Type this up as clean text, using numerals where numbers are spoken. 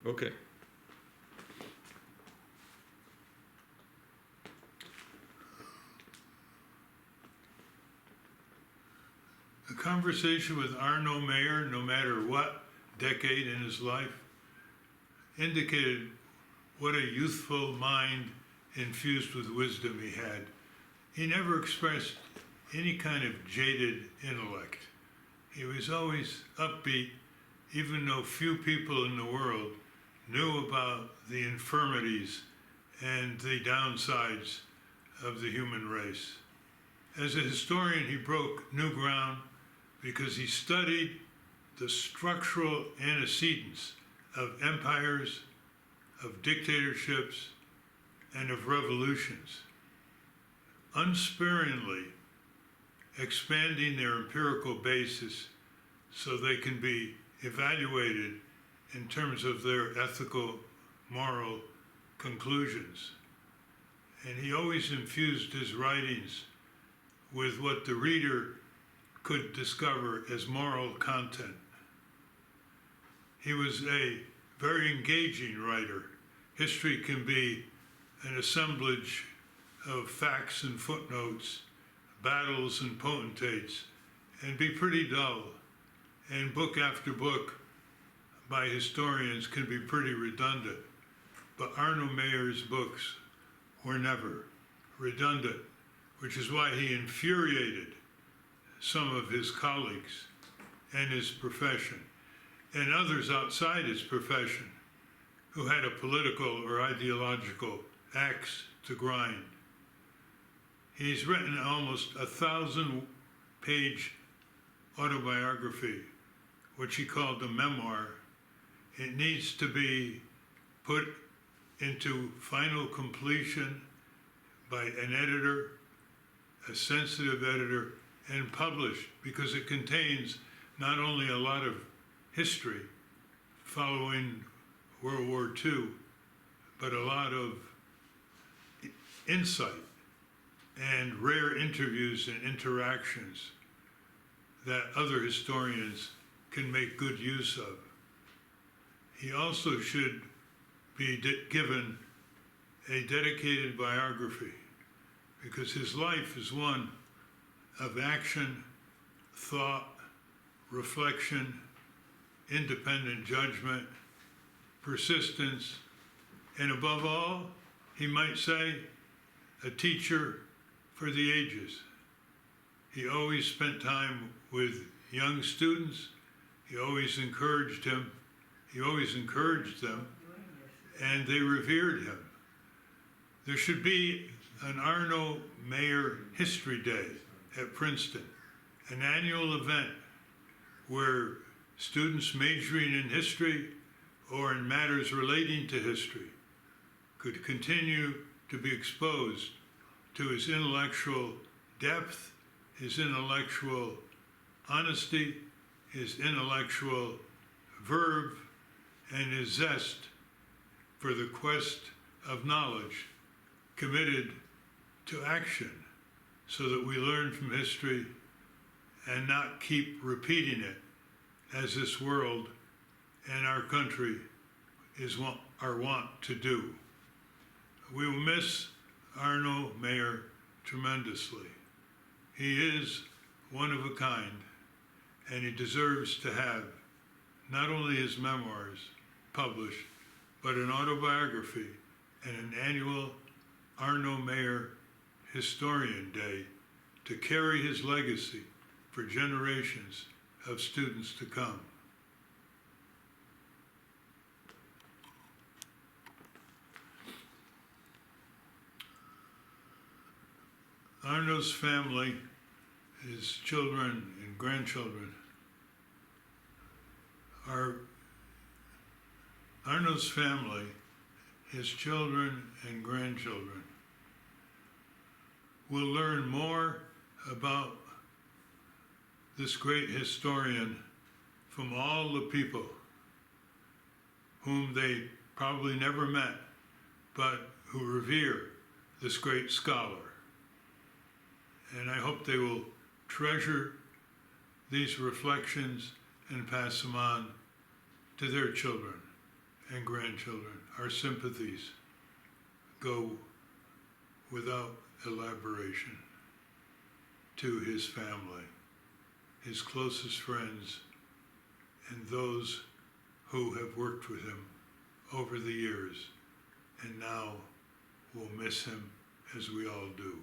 Okay. A conversation with Arno Mayer, no matter what decade in his life, indicated what a youthful mind infused with wisdom he had. He never expressed any kind of jaded intellect. He was always upbeat, even though few people in the world knew about the infirmities and the downsides of the human race. As a historian, he broke new ground because he studied the structural antecedents of empires, of dictatorships, and of revolutions, unsparingly expanding their empirical basis so they can be evaluated in terms of their ethical, moral conclusions. And he always infused his writings with what the reader could discover as moral content. He was a very engaging writer. History can be an assemblage of facts and footnotes, battles and potentates, and be pretty dull. And book after book by historians can be pretty redundant. But Arno Mayer's books were never redundant, which is why he infuriated some of his colleagues and his profession, and others outside his profession who had a political or ideological axe to grind. He's written almost 1,000-page autobiography, which he called a memoir. It needs to be put into final completion by an editor, a sensitive editor, and published, because it contains not only a lot of history following World War II, but a lot of insight and rare interviews and interactions that other historians can make good use of. He also should be given a dedicated biography, because his life is one of action, thought, reflection, independent judgment, persistence, and above all, he might say, a teacher for the ages. He always spent time with young students. He always encouraged them, and they revered him. There should be an Arno Mayer History Day at Princeton, an annual event where students majoring in history or in matters relating to history could continue to be exposed to his intellectual depth, his intellectual honesty, his intellectual verve, and his zest for the quest of knowledge, committed to action, so that we learn from history and not keep repeating it, as this world and our country are wont to do. We will miss Arno Mayer tremendously. He is one of a kind, and he deserves to have not only his memoirs published, but an autobiography and an annual Arno Mayer Historian Day to carry his legacy for generations of students to come. Arno's family, his children and grandchildren, Arno's family, his children and grandchildren, will learn more about this great historian from all the people whom they probably never met, but who revere this great scholar. And I hope they will treasure these reflections and pass them on to their children and grandchildren. Our sympathies go without elaboration to his family, his closest friends, and those who have worked with him over the years, and now will miss him as we all do.